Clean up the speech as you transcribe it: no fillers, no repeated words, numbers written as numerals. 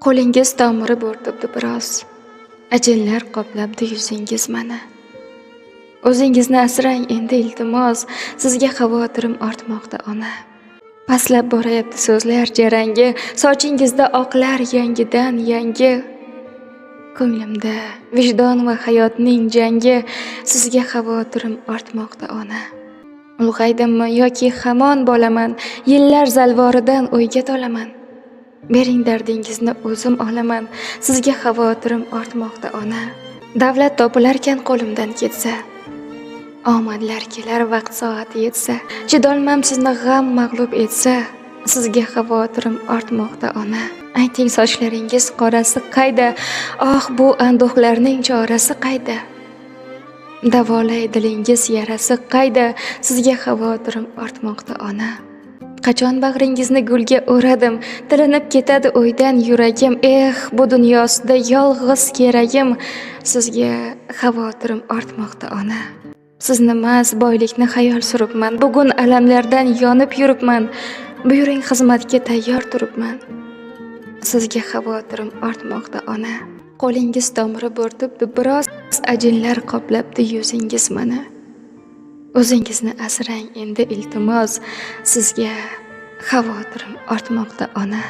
Qo'lingiz tomiri bo'rtibdi biroz. Ajinlar qoplabdi yuzingiz mana. O'zingizni asrang endi iltimos, sizga xavotirim ortmoqda ona. Pastlab borayapti so'zlar jarangi, sochingizda oqlar yangidan yangi. Ko'nglimda vijdon va hayotning jangi, sizga xavotirim ortmoqda ona. Ulg'aydimmi yoki hamon bolaman, yillar zalvoridan o'yga tolaman. Bering dardingizni o'zim olaman, sizga xavotirim ortmoqda ona. Davlat topilarkan qo'limdan ketsa, omadlar kelar vaqt soati yetsa, chidolmam sizni g'am mag'lub etsa, sizga xavotirim ortmoqda ona. Ayting sochlaringiz qorasi qayda? Oh, bu anduhlarning chorasi qayda? Davolay dilingiz yarasi qayda? Sizga xavotirim ortmoqda ona. Qachon bag'ringizni gulga o'radim, tilinib ketadi o'ydan yuragim. Bu dunyosida yolg'iz keragim, sizga xavotirim ortmoqda ona. Sizni emas, boylikni xayol suribman. Bugun alamlardan yonib yuribman. Buyuring xizmatga tayyor turibman. Sizga xavotirim ortmoqda ona. Qo'lingiz tomiri bo'rtibdi biroz, ajinlar qoplabdi yuzingiz mana. O'zingizni asrang endi iltimos, sizga xavotirim ortmoqda ona.